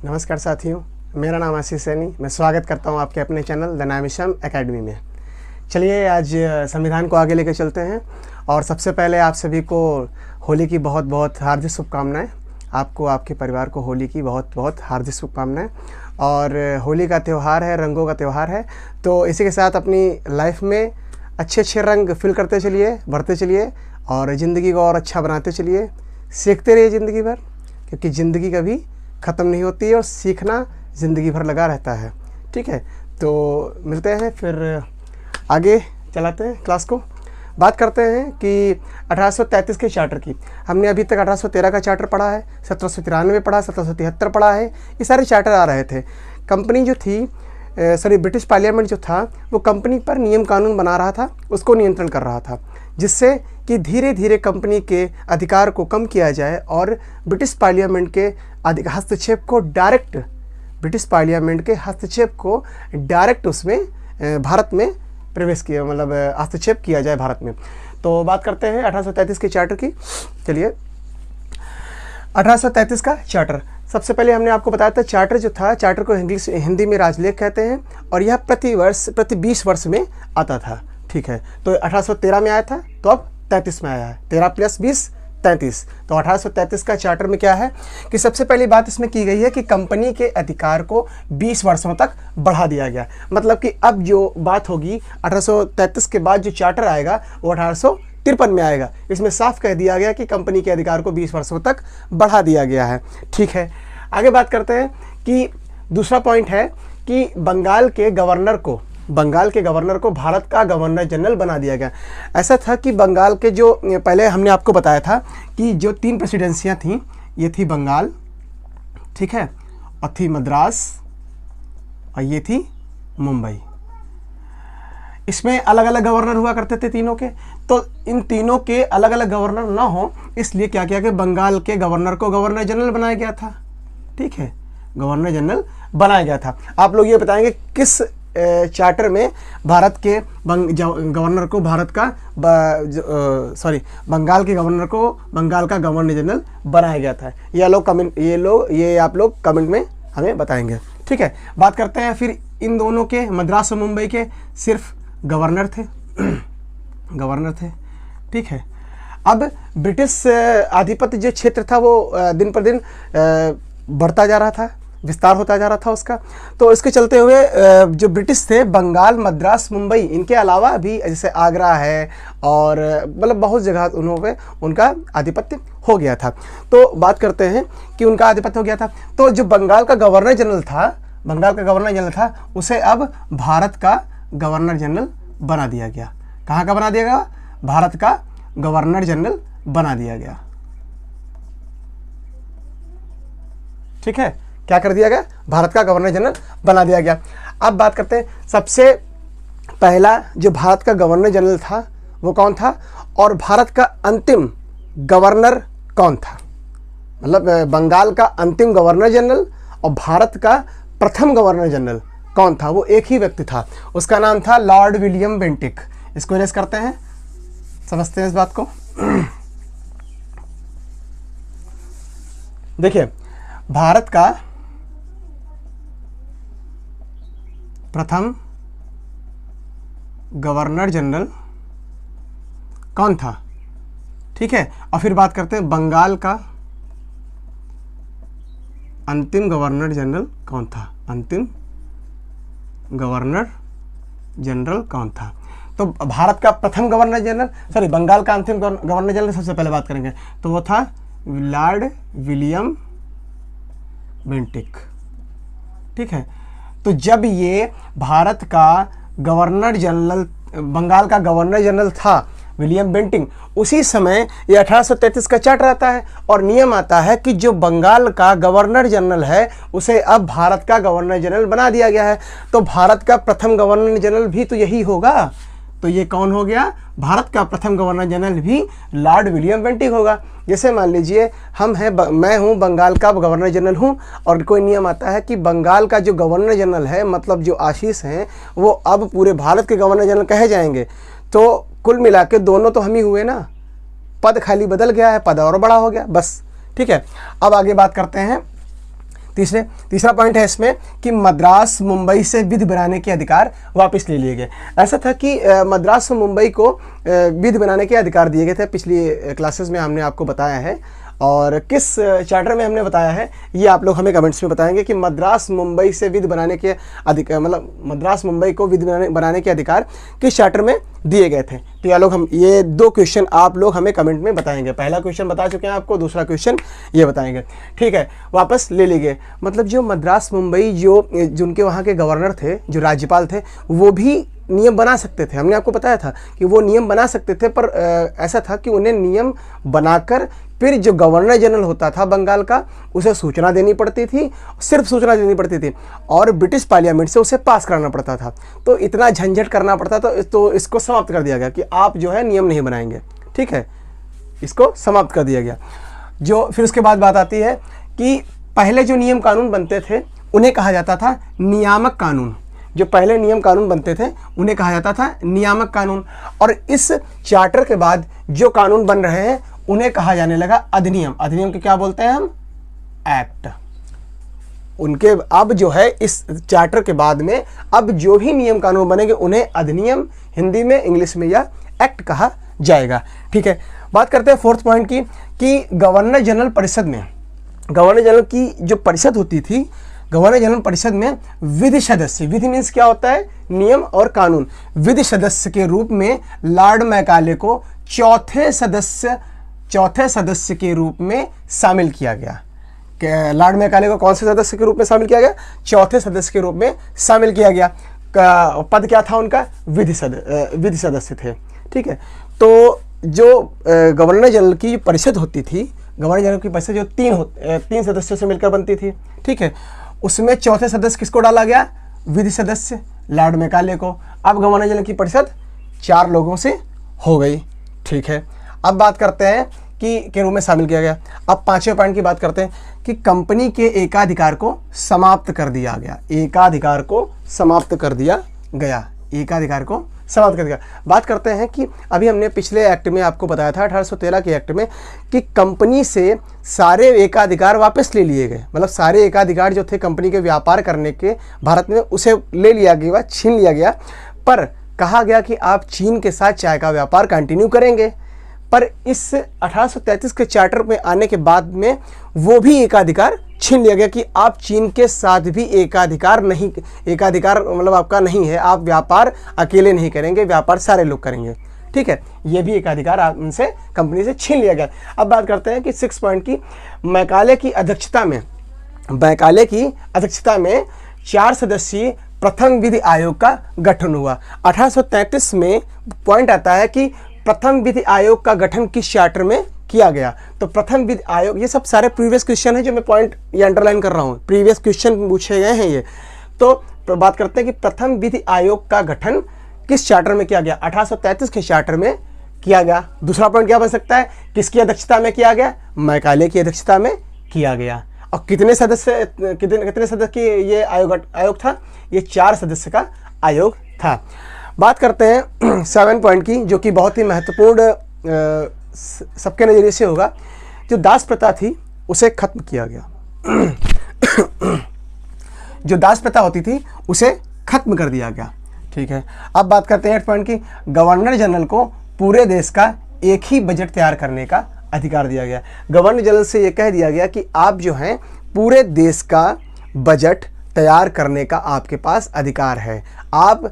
नमस्कार साथियों, मेरा नाम आशीष सैनी। मैं स्वागत करता हूं आपके अपने चैनल द नामिशम एकेडमी में। चलिए आज संविधान को आगे लेकर चलते हैं। और सबसे पहले आप सभी को होली की बहुत बहुत हार्दिक शुभकामनाएं। आपको, आपके परिवार को होली की बहुत बहुत हार्दिक शुभकामनाएं। और होली का त्यौहार है, रंगों का त्यौहार है, तो इसी के साथ अपनी लाइफ में अच्छे अच्छे रंग फिल करते चलिए, भरते चलिए और ज़िंदगी को और अच्छा बनाते चलिए। सीखते रहिए ज़िंदगी भर, क्योंकि ज़िंदगी कभी ख़त्म नहीं होती है और सीखना ज़िंदगी भर लगा रहता है। ठीक है, तो मिलते हैं फिर, आगे चलाते हैं क्लास को। बात करते हैं कि 1833 के चार्टर की। हमने अभी तक 1813 का चार्टर पढ़ा है, 1793 पढ़ा, 1773 पढ़ा है। ये सारे चार्टर आ रहे थे। कंपनी जो थी, ब्रिटिश पार्लियामेंट जो था, वो कंपनी पर नियम कानून बना रहा था, उसको नियंत्रण कर रहा था, जिससे कि धीरे धीरे कंपनी के अधिकार को कम किया जाए और ब्रिटिश पार्लियामेंट के हस्तक्षेप को डायरेक्ट, ब्रिटिश पार्लियामेंट के हस्तक्षेप को डायरेक्ट उसमें भारत में प्रवेश किया, मतलब हस्तक्षेप किया जाए भारत में। तो बात करते हैं 1833 के चार्टर की। चलिए, 1833 का चार्टर, सबसे पहले हमने आपको बताया था चार्टर जो था, चार्टर को हिंदी में राजलेख कहते हैं और यह प्रति 20 वर्ष में आता था। ठीक है, तो 1813 में आया था, तो अब 33 में आया है। 13 + 20 33। तो 1833 का चार्टर में क्या है कि सबसे पहली बात इसमें की गई है कि कंपनी के अधिकार को 20 वर्षों तक बढ़ा दिया गया। मतलब कि अब जो बात होगी 1833 के बाद जो चार्टर आएगा वो 1853 में आएगा। इसमें साफ कह दिया गया कि कंपनी के अधिकार को 20 वर्षों तक बढ़ा दिया गया है। ठीक है, आगे बात करते हैं कि दूसरा पॉइंट है कि बंगाल के गवर्नर को भारत का गवर्नर जनरल बना दिया गया। ऐसा था कि बंगाल के जो, पहले हमने आपको बताया था कि जो 3 प्रेसिडेंसियाँ थीं, ये थी बंगाल, ठीक है, और थी मद्रास और ये थी मुंबई। इसमें अलग अलग गवर्नर हुआ करते थे तीनों के। तो इन तीनों के अलग अलग गवर्नर ना हो, इसलिए क्या किया कि बंगाल के गवर्नर को गवर्नर जनरल बनाया गया था। ठीक है, गवर्नर जनरल बनाया गया था। आप लोग ये बताएंगे किस चार्टर में भारत के गवर्नर को बंगाल के गवर्नर को बंगाल का गवर्नर जनरल बनाया गया था। ये आप लोग कमेंट में हमें बताएंगे। ठीक है, बात करते हैं फिर इन दोनों के, मद्रास और मुंबई के सिर्फ गवर्नर थे। ठीक है, अब ब्रिटिश आधिपत्य जो क्षेत्र था वो दिन पर दिन बढ़ता जा रहा था, विस्तार होता जा रहा था उसका। तो इसके चलते हुए जो ब्रिटिश थे, बंगाल, मद्रास, मुंबई, इनके अलावा भी जैसे आगरा है और मतलब बहुत जगह उनका आधिपत्य हो गया था। तो बात करते हैं कि उनका आधिपत्य हो गया था। तो जो बंगाल का गवर्नर जनरल था, उसे अब भारत का गवर्नर जनरल बना दिया गया। कहाँ का बना दिया गया? भारत का गवर्नर जनरल बना दिया गया। ठीक है, क्या कर दिया गया? भारत का गवर्नर जनरल बना दिया गया। अब बात करते हैं, सबसे पहला जो भारत का गवर्नर जनरल था वो कौन था, और भारत का अंतिम गवर्नर कौन था। मतलब बंगाल का अंतिम गवर्नर जनरल और भारत का प्रथम गवर्नर जनरल कौन था, वो एक ही व्यक्ति था। उसका नाम था लॉर्ड विलियम बेंटिक। इसको रेस करते हैं, समझते हैं इस बात को। देखिए, भारत का प्रथम गवर्नर जनरल कौन था। ठीक है, और फिर बात करते हैं बंगाल का अंतिम गवर्नर जनरल कौन था। अंतिम गवर्नर जनरल कौन था? तो भारत का प्रथम गवर्नर जनरल, बंगाल का अंतिम गवर्नर जनरल सबसे पहले बात करेंगे, तो वो था लॉर्ड विलियम बेंटिक। ठीक है, तो जब ये भारत का गवर्नर जनरल, बंगाल का गवर्नर जनरल था विलियम बेंटिक, उसी समय ये 1833 का चार्टर आता है और नियम आता है कि जो बंगाल का गवर्नर जनरल है उसे अब भारत का गवर्नर जनरल बना दिया गया है। तो भारत का प्रथम गवर्नर जनरल भी तो यही होगा। तो ये कौन हो गया? भारत का प्रथम गवर्नर जनरल भी लॉर्ड विलियम बेंटिक होगा। जैसे मान लीजिए मैं हूँ बंगाल का गवर्नर जनरल हूँ और कोई नियम आता है कि बंगाल का जो गवर्नर जनरल है, मतलब जो आशीष हैं, वो अब पूरे भारत के गवर्नर जनरल कहे जाएंगे। तो कुल मिला के दोनों तो हम ही हुए ना, पद खाली बदल गया है, पद और बड़ा हो गया बस। ठीक है, अब आगे बात करते हैं तीसरा पॉइंट है इसमें कि मद्रास मुंबई से विधि बनाने के अधिकार वापस ले लिए गए। ऐसा था कि मद्रास और मुंबई को विधि बनाने के अधिकार दिए गए थे, पिछली क्लासेस में हमने आपको बताया है। और किस चार्टर में हमने बताया है ये आप लोग हमें कमेंट्स में बताएंगे कि मद्रास मुंबई से विधि बनाने के अधिकार, मतलब मद्रास मुंबई को विधि बनाने के अधिकार किस चार्टर में दिए गए थे। तो ये 2 क्वेश्चन आप लोग हमें कमेंट में बताएंगे। पहला क्वेश्चन बता चुके हैं आपको, दूसरा क्वेश्चन ये बताएंगे। ठीक है, वापस ले लिए। मतलब जो मद्रास मुंबई जिनके वहाँ के गवर्नर थे, जो राज्यपाल थे, वो भी नियम बना सकते थे। हमने आपको बताया था कि वो नियम बना सकते थे, पर ऐसा था कि उन्हें नियम बनाकर फिर जो गवर्नर जनरल होता था बंगाल का, उसे सूचना देनी पड़ती थी, सिर्फ सूचना देनी पड़ती थी, और ब्रिटिश पार्लियामेंट से उसे पास कराना पड़ता था। तो इतना झंझट करना पड़ता था, तो इसको समाप्त कर दिया गया कि आप जो है नियम नहीं बनाएंगे। ठीक है, इसको समाप्त कर दिया गया। जो फिर उसके बाद बात आती है कि पहले जो नियम कानून बनते थे उन्हें कहा जाता था नियामक कानून। जो पहले नियम कानून बनते थे उन्हें कहा जाता था नियामक कानून। और इस चार्टर के बाद जो कानून बन रहे हैं उन्हें कहा जाने लगा अधिनियम। अधिनियम के क्या बोलते हैं हम? एक्ट। उनके अब जो है इस चार्टर के बाद में अब जो भी नियम कानून बनेंगे उन्हें अधिनियम, हिंदी में, इंग्लिश में या एक्ट कहा जाएगा। ठीक है, बात करते हैं 4th पॉइंट की कि गवर्नर जनरल परिषद में, गवर्नर जनरल की जो परिषद होती थी, गवर्नर जनरल परिषद में विधि सदस्य, विधि मीन्स क्या होता है? नियम और कानून। विधि सदस्य के रूप में लॉर्ड मैकाले को चौथे सदस्य के रूप में शामिल किया गया। लॉर्ड मैकाले को कौन से सदस्य के रूप में शामिल किया गया? चौथे सदस्य के रूप में शामिल किया गया। पद क्या था उनका? विधि सदस्य थे। ठीक है, तो जो गवर्नर जनरल की परिषद होती थी, गवर्नर जनरल की परिषद जो 3 सदस्यों से मिलकर बनती थी, ठीक है, उसमें चौथे सदस्य किसको डाला गया? विधि सदस्य लॉर्ड मैकाले को। अब गवर्नर जनरल की परिषद 4 लोगों से हो गई। ठीक है, अब बात करते हैं कि के रूप में शामिल किया गया। अब 5वें पॉइंट की बात करते हैं कि कंपनी के एकाधिकार को समाप्त कर दिया गया। एकाधिकार को समाप्त कर दिया गया। एकाधिकार को समाप्त कर दिया। बात करते हैं कि अभी हमने पिछले एक्ट में आपको बताया था 1813 के एक्ट में कि कंपनी से सारे एकाधिकार वापस ले लिए गए। मतलब सारे एकाधिकार जो थे कंपनी के व्यापार करने के भारत में, उसे ले लिया गया, छीन लिया गया। पर कहा गया कि आप चीन के साथ चाय का व्यापार कंटिन्यू करेंगे। पर इस 1833 के चार्टर में आने के बाद में वो भी एकाधिकार छीन लिया गया कि आप चीन के साथ भी एकाधिकार मतलब आपका नहीं है, आप व्यापार अकेले नहीं करेंगे, व्यापार सारे लोग करेंगे। ठीक है, ये भी एकाधिकार उनसे, कंपनी से छीन लिया गया। अब बात करते हैं कि 6 पॉइंट की, मैकाले की अध्यक्षता में 4 सदस्यीय प्रथम विधि आयोग का गठन हुआ। 1833 में पॉइंट आता है कि प्रथम विधि आयोग का गठन किस चार्टर में किया गया। तो प्रथम विधि आयोग, ये सब सारे प्रीवियस क्वेश्चन है जो मैं पॉइंट ये अंडरलाइन कर रहा हूँ, प्रीवियस क्वेश्चन पूछे गए हैं ये। तो बात करते हैं कि प्रथम विधि आयोग का गठन किस चार्टर में किया गया? 1833 के चार्टर में किया गया। दूसरा पॉइंट क्या बन सकता है? किसकी अध्यक्षता में किया गया? मैकाले की अध्यक्षता में किया गया। और कितने सदस्य की ये आयोग था? ये 4 सदस्य का आयोग था। बात करते हैं 7 पॉइंट की, जो कि बहुत ही महत्वपूर्ण सबके नज़रिए से होगा। जो दास प्रथा थी उसे खत्म किया गया। जो दास प्रथा होती थी उसे खत्म कर दिया गया। ठीक है, अब बात करते हैं 8 पॉइंट की, गवर्नर जनरल को पूरे देश का एक ही बजट तैयार करने का अधिकार दिया गया। गवर्नर जनरल से ये कह दिया गया कि आप जो हैं पूरे देश का बजट तैयार करने का आपके पास अधिकार है। आप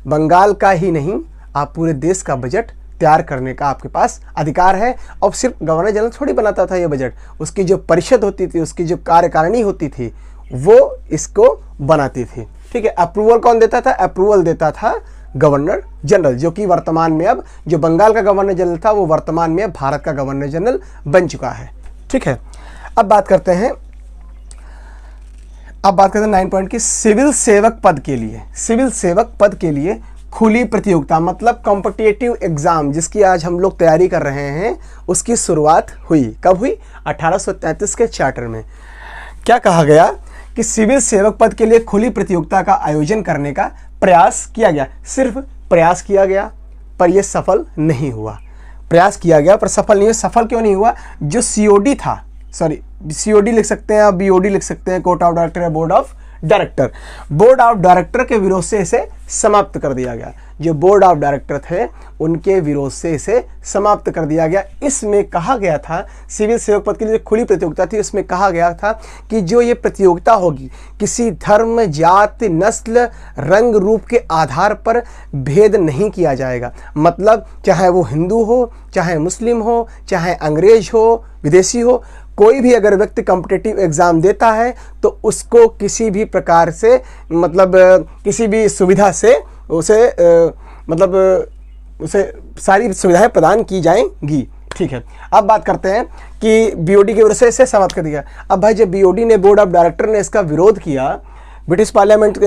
बंगाल का ही नहीं, आप पूरे देश का बजट तैयार करने का आपके पास अधिकार है। और सिर्फ गवर्नर जनरल थोड़ी बनाता था ये बजट, उसकी जो परिषद होती थी, उसकी जो कार्यकारिणी होती थी, वो इसको बनाती थी। ठीक है, अप्रूवल कौन देता था? अप्रूवल देता था गवर्नर जनरल, जो कि वर्तमान में अब जो बंगाल का गवर्नर जनरल था वो वर्तमान में भारत का गवर्नर जनरल बन चुका है। ठीक है, अब बात करते हैं 9 पॉइंट की, सिविल सेवक पद के लिए खुली प्रतियोगिता, मतलब कॉम्पिटिटिव एग्जाम, जिसकी आज हम लोग तैयारी कर रहे हैं, उसकी शुरुआत हुई। कब हुई? 1833 के चार्टर में। क्या कहा गया कि सिविल सेवक पद के लिए खुली प्रतियोगिता का आयोजन करने का प्रयास किया गया। सिर्फ प्रयास किया गया पर यह सफल नहीं हुआ। प्रयास किया गया पर सफल नहीं हुआ। सफल क्यों नहीं हुआ? जो सीओडी था, सॉरी COD लिख सकते हैं, आप BOD लिख सकते हैं, कोर्ट ऑफ डायरेक्टर या board of director. Board of director के विरोध से इसे समाप्त कर दिया गया। जो बोर्ड ऑफ डायरेक्टर थे उनके विरोध से इसे समाप्त कर दिया गया। इसमें कहा गया था, सिविल सेवक पद के लिए खुली प्रतियोगिता थी, उसमें कहा गया था कि जो ये प्रतियोगिता होगी किसी धर्म, जाति, नस्ल, रंग, रूप के आधार पर भेद नहीं किया जाएगा। मतलब चाहे वो हिंदू हो, चाहे मुस्लिम हो, चाहे अंग्रेज हो, विदेशी हो, कोई भी अगर व्यक्ति कॉम्पिटिटिव एग्ज़ाम देता है तो उसको किसी भी प्रकार से मतलब किसी भी सुविधा से उसे सारी सुविधाएं प्रदान की जाएंगी। ठीक है, अब बात करते हैं कि BOD के विरोध से इसे समाप्त कर दिया। अब भाई जब BOD ने, बोर्ड ऑफ डायरेक्टर ने इसका विरोध किया, ब्रिटिश पार्लियामेंट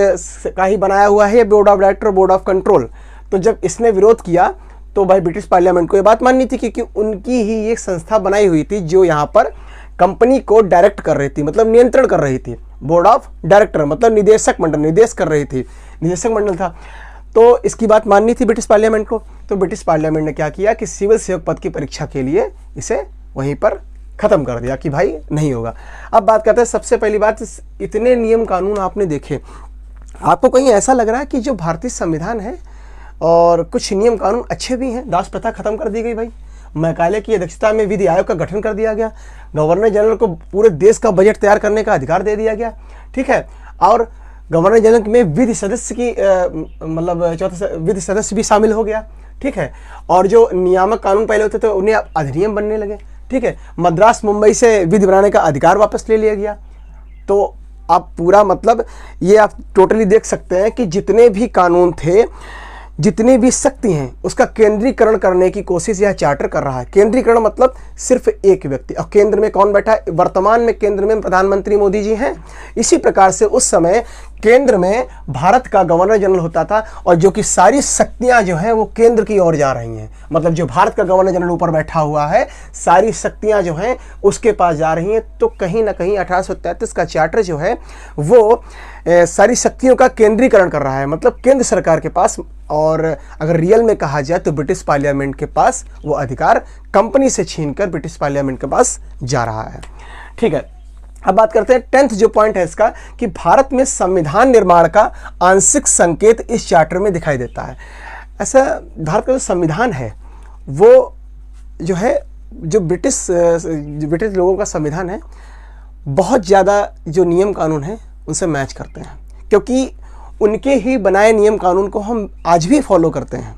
का ही बनाया हुआ है board of director, board of control, तो जब इसने विरोध किया तो भाई ब्रिटिश पार्लियामेंट को ये बात माननी थी क्योंकि उनकी ही एक संस्था बनाई हुई थी जो यहाँ पर कंपनी को डायरेक्ट कर रही थी, मतलब नियंत्रण कर रही थी। बोर्ड ऑफ डायरेक्टर मतलब निदेशक मंडल, निदेश कर रही थी, निदेशक मंडल था। तो इसकी बात माननी थी ब्रिटिश पार्लियामेंट को। तो ब्रिटिश पार्लियामेंट ने क्या किया कि सिविल सेवक पद की परीक्षा के लिए इसे वहीं पर ख़त्म कर दिया कि भाई नहीं होगा। अब बात करते हैं, सबसे पहली बात, इतने नियम कानून आपने देखे, आपको कहीं ऐसा लग रहा है कि जो भारतीय संविधान है और कुछ नियम कानून अच्छे भी हैं? दास प्रथा खत्म कर दी गई भाई, मैकाले की अध्यक्षता में विधि आयोग का गठन कर दिया गया, गवर्नर जनरल को पूरे देश का बजट तैयार करने का अधिकार दे दिया गया। ठीक है, और गवर्नर जनरल में विधि सदस्य की मतलब चौथा विधि सदस्य भी शामिल हो गया। ठीक है, और जो नियामक कानून पहले होते थे उन्हें अधिनियम बनने लगे। ठीक है, मद्रास मुंबई से विधि बनाने का अधिकार वापस ले लिया गया। तो आप पूरा मतलब ये आप टोटली देख सकते हैं कि जितने भी कानून थे, जितनी भी शक्ति हैं, उसका केंद्रीकरण करने की कोशिश यह चार्टर कर रहा है। केंद्रीकरण मतलब सिर्फ एक व्यक्ति, और केंद्र में कौन बैठा है? वर्तमान में केंद्र में प्रधानमंत्री मोदी जी हैं। इसी प्रकार से उस समय केंद्र में भारत का गवर्नर जनरल होता था और जो कि सारी शक्तियां जो हैं वो केंद्र की ओर जा रही हैं। मतलब जो भारत का गवर्नर जनरल ऊपर बैठा हुआ है, सारी शक्तियां जो हैं उसके पास जा रही हैं। तो कहीं ना कहीं 1833 का चार्टर जो है वो सारी शक्तियों का केंद्रीकरण कर रहा है, मतलब केंद्र सरकार के पास, और अगर रियल में कहा जाए तो ब्रिटिश पार्लियामेंट के पास वो अधिकार कंपनी से छीनकर ब्रिटिश पार्लियामेंट के पास जा रहा है। ठीक है, अब बात करते हैं 10th जो पॉइंट है इसका, कि भारत में संविधान निर्माण का आंशिक संकेत इस चार्टर में दिखाई देता है। ऐसा भारत का जो संविधान है वो जो है, जो ब्रिटिश लोगों का संविधान है, बहुत ज़्यादा जो नियम कानून है उनसे मैच करते हैं, क्योंकि उनके ही बनाए नियम कानून को हम आज भी फॉलो करते हैं।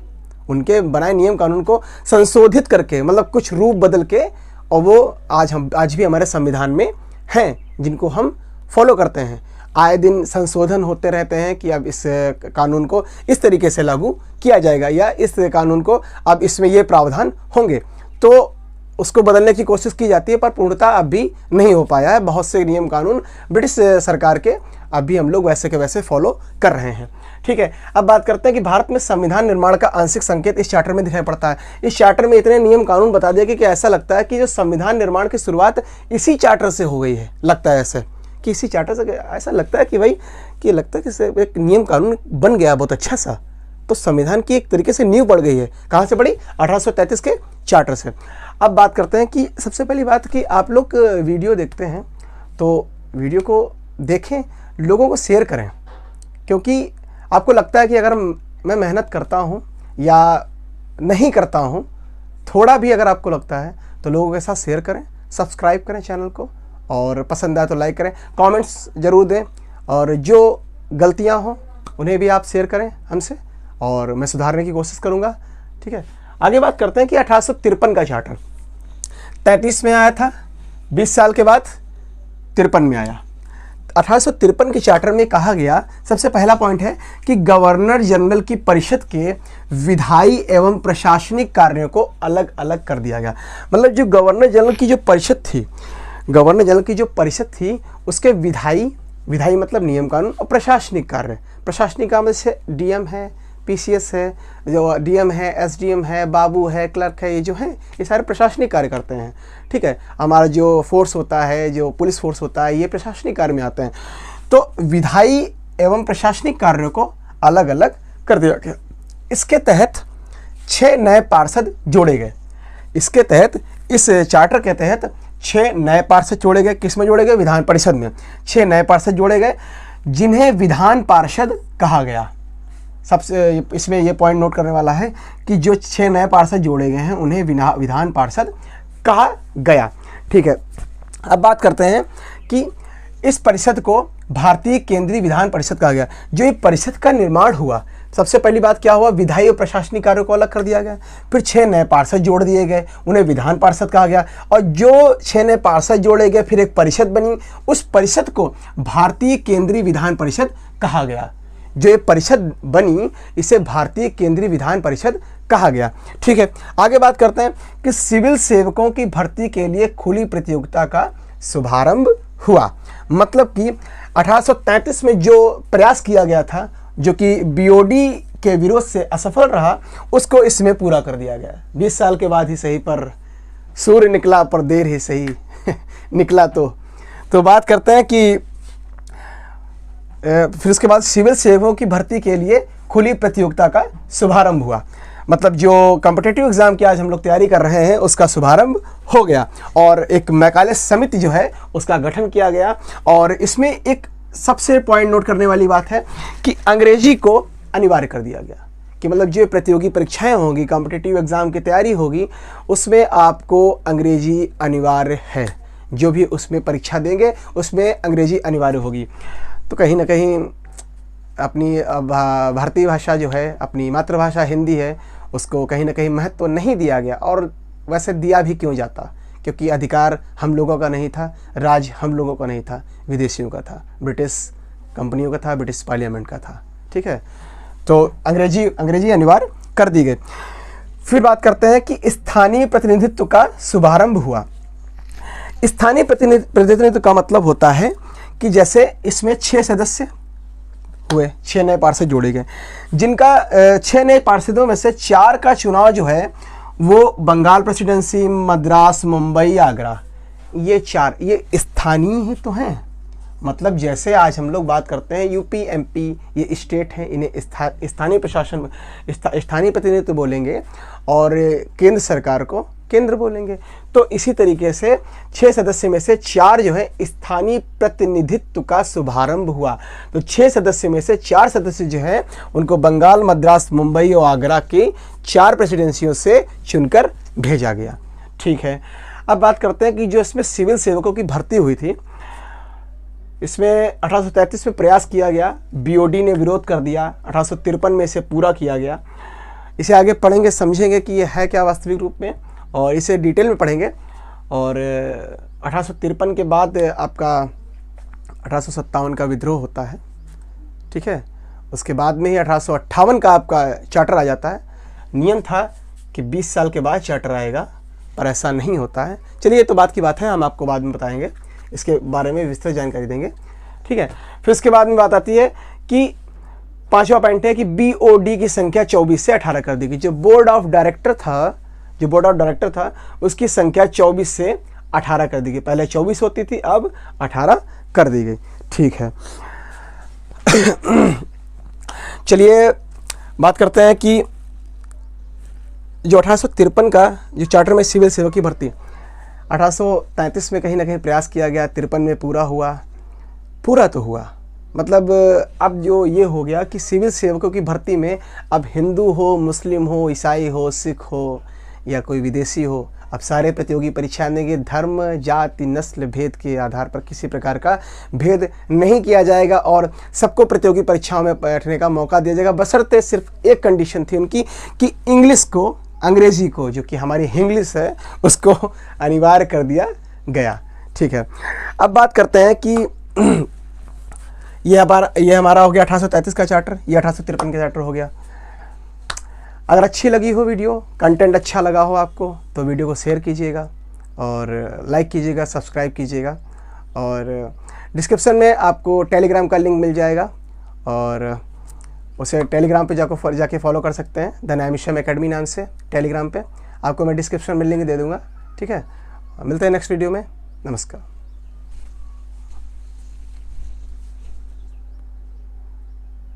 उनके बनाए नियम कानून को संशोधित करके, मतलब कुछ रूप बदल के, और वो आज भी हमारे संविधान में हैं जिनको हम फॉलो करते हैं। आए दिन संशोधन होते रहते हैं कि अब इस कानून को इस तरीके से लागू किया जाएगा, या इस कानून को अब इसमें ये प्रावधान होंगे, तो उसको बदलने की कोशिश की जाती है, पर पूर्णतः अब भी नहीं हो पाया है। बहुत से नियम कानून ब्रिटिश सरकार के अभी हम लोग वैसे के वैसे फॉलो कर रहे हैं। ठीक है, अब बात करते हैं कि भारत में संविधान निर्माण का आंशिक संकेत इस चार्टर में दिखाई पड़ता है। इस चार्टर में इतने नियम कानून बता दिए कि ऐसा लगता है कि जो संविधान निर्माण की शुरुआत इसी चार्टर से हो गई है। लगता है ऐसे कि इसी चार्टर से ऐसा लगता है कि भाई कि लगता है कि एक नियम कानून बन गया बहुत अच्छा सा, तो संविधान की एक तरीके से नींव पड़ गई है। कहाँ से पड़ी? 1833 के चार्टर से। अब बात करते हैं कि सबसे पहली बात कि आप लोग वीडियो देखते हैं तो वीडियो को देखें, लोगों को शेयर करें, क्योंकि आपको लगता है कि अगर मैं मेहनत करता हूँ या नहीं करता हूँ, थोड़ा भी अगर आपको लगता है तो लोगों के साथ शेयर करें, सब्सक्राइब करें चैनल को, और पसंद आए तो लाइक करें, कमेंट्स ज़रूर दें, और जो गलतियाँ हों उन्हें भी आप शेयर करें हमसे, और मैं सुधारने की कोशिश करूँगा। ठीक है, आगे बात करते हैं कि 1853 का चार्टर 33 में आया था, 20 साल के बाद 53 में आया। 1853 के चार्टर में कहा गया, सबसे पहला पॉइंट है कि गवर्नर जनरल की परिषद के विधायी एवं प्रशासनिक कार्यों को अलग अलग कर दिया गया। मतलब जो गवर्नर जनरल की जो परिषद थी, गवर्नर जनरल की जो परिषद थी उसके विधायी मतलब नियम कानून, और प्रशासनिक कार्य, प्रशासनिक काम जैसे डीएम है, पीसीएस है, जो डीएम है, एसडीएम है, बाबू है, क्लर्क है, ये जो है ये सारे प्रशासनिक कार्य करते हैं। ठीक है, हमारा जो फोर्स होता है, जो पुलिस फोर्स होता है, ये प्रशासनिक कार्य में आते हैं। तो विधायी एवं प्रशासनिक कार्यों को अलग अलग कर दिया गया। इसके तहत 6 नए पार्षद जोड़े गए। इसके तहत, इस चार्टर के तहत 6 नए पार्षद जोड़े गए। किस में जोड़े गए? विधान परिषद में 6 नए पार्षद जोड़े गए, जिन्हें विधान पार्षद कहा गया। सबसे इसमें यह पॉइंट नोट करने वाला है कि जो 6 नए पार्षद जोड़े गए हैं उन्हें विधान पार्षद कहा गया। ठीक है, अब बात करते हैं कि इस परिषद को भारतीय केंद्रीय विधान परिषद कहा गया। जो ये परिषद का निर्माण हुआ, सबसे पहली बात क्या हुआ? विधायी और प्रशासनिक कार्यों को अलग कर दिया गया। फिर 6 नए पार्षद जोड़ दिए गए, उन्हें विधान पार्षद कहा गया। और जो 6 नए पार्षद जोड़े गए, फिर एक परिषद बनी, उस परिषद को भारतीय केंद्रीय विधान परिषद कहा गया। जो ये परिषद बनी, इसे भारतीय केंद्रीय विधान परिषद कहा गया। ठीक है, आगे बात करते हैं कि सिविल सेवकों की भर्ती के लिए खुली प्रतियोगिता का शुभारंभ हुआ। मतलब कि 1833 में जो प्रयास किया गया था, जो कि बीओडी के विरोध से असफल रहा, उसको इसमें पूरा कर दिया गया। 20 साल के बाद ही सही, पर सूर्य निकला पर देर ही सही निकला। तो बात करते हैं कि फिर उसके बाद सिविल सेवकों की भर्ती के लिए खुली प्रतियोगिता का शुभारंभ हुआ। मतलब जो कॉम्पिटिटिव एग्जाम की आज हम लोग तैयारी कर रहे हैं, उसका शुभारंभ हो गया और एक मैकाले समिति जो है उसका गठन किया गया। और इसमें एक सबसे पॉइंट नोट करने वाली बात है कि अंग्रेजी को अनिवार्य कर दिया गया। कि मतलब जो प्रतियोगी परीक्षाएं होंगी, कॉम्पिटिटिव एग्जाम की तैयारी होगी, उसमें आपको अंग्रेजी अनिवार्य है। जो भी उसमें परीक्षा देंगे उसमें अंग्रेजी अनिवार्य होगी। तो कहीं ना कहीं अपनी भारतीय भाषा जो है, अपनी मातृभाषा हिंदी है, उसको कहीं ना कहीं महत्व नहीं दिया गया। और वैसे दिया भी क्यों जाता? क्योंकि अधिकार हम लोगों का नहीं था, राज हम लोगों का नहीं था, विदेशियों का था, ब्रिटिश कंपनियों का था, ब्रिटिश पार्लियामेंट का था। ठीक है, तो अंग्रेजी अनिवार्य कर दी गई। फिर बात करते हैं कि स्थानीय प्रतिनिधित्व का शुभारंभ हुआ। स्थानीय प्रतिनिधित्व का मतलब होता है कि जैसे इसमें 6 सदस्य हुए, 6 नए पार्षद जोड़े गए, जिनका 6 नए पार्षदों में से 4 का चुनाव जो है वो बंगाल प्रेसिडेंसी, मद्रास, मुंबई, आगरा, ये 4 ये स्थानीय ही तो हैं। मतलब जैसे आज हम लोग बात करते हैं यूपी, एमपी, ये स्टेट हैं, इन्हें स्थानीय प्रशासन, स्थानीय प्रतिनिधित्व बोलेंगे और केंद्र सरकार को केंद्र बोलेंगे। तो इसी तरीके से 6 सदस्य में से 4 जो है स्थानीय प्रतिनिधित्व का शुभारंभ हुआ। तो 6 सदस्य में से 4 सदस्य जो है उनको बंगाल, मद्रास, मुंबई और आगरा की 4 प्रेसिडेंसियों से चुनकर भेजा गया। ठीक है, अब बात करते हैं कि जो इसमें सिविल सेवकों की भर्ती हुई थी, इसमें 1833 में प्रयास किया गया, बीओडी ने विरोध कर दिया, 1853 में इसे पूरा किया गया। इसे आगे पढ़ेंगे, समझेंगे कि यह है क्या वास्तविक रूप में, और इसे डिटेल में पढ़ेंगे। और 1853 के बाद आपका 1857 का विद्रोह होता है। ठीक है, उसके बाद में ही 1858 का आपका चार्टर आ जाता है। नियम था कि 20 साल के बाद चार्टर आएगा, पर ऐसा नहीं होता है। चलिए, ये तो बात की बात है, हम आपको बाद में बताएंगे, इसके बारे में विस्तृत जानकारी देंगे। ठीक है, फिर उसके बाद में बात आती है कि 5वां पॉइंट है कि बीओडी की संख्या 24 से 18 कर दी गई। जो बोर्ड ऑफ डायरेक्टर था उसकी संख्या 24 से 18 कर दी गई। पहले 24 होती थी, अब 18 कर दी गई। ठीक है चलिए बात करते हैं कि जो 1853 का जो चार्टर में सिविल सेवक की भर्ती 1833 में कहीं ना कहीं प्रयास किया गया, 53 में पूरा तो हुआ। मतलब अब जो ये हो गया कि सिविल सेवकों की भर्ती में अब हिंदू हो, मुस्लिम हो, ईसाई हो, सिख हो या कोई विदेशी हो, अब सारे प्रतियोगी परीक्षा देंगे। धर्म, जाति, नस्ल, भेद के आधार पर किसी प्रकार का भेद नहीं किया जाएगा और सबको प्रतियोगी परीक्षाओं में बैठने का मौका दिया जाएगा। बशर्ते सिर्फ एक कंडीशन थी उनकी कि इंग्लिश को, अंग्रेजी को, जो कि हमारी इंग्लिश है, उसको अनिवार्य कर दिया गया। ठीक है, अब बात करते हैं कि ये हमारा हो गया 1833 का चार्टर, ये 1853 का चार्टर हो गया। अगर अच्छी लगी हो वीडियो, कंटेंट अच्छा लगा हो आपको, तो वीडियो को शेयर कीजिएगा और लाइक कीजिएगा, सब्सक्राइब कीजिएगा। और डिस्क्रिप्शन में आपको टेलीग्राम का लिंक मिल जाएगा और उसे टेलीग्राम पे जाके फॉलो कर सकते हैं। द नैमिषम एकेडमी नाम से टेलीग्राम पे आपको मैं डिस्क्रिप्शन में लिंक दे दूँगा। ठीक है, मिलते हैं नेक्स्ट वीडियो में। नमस्कार।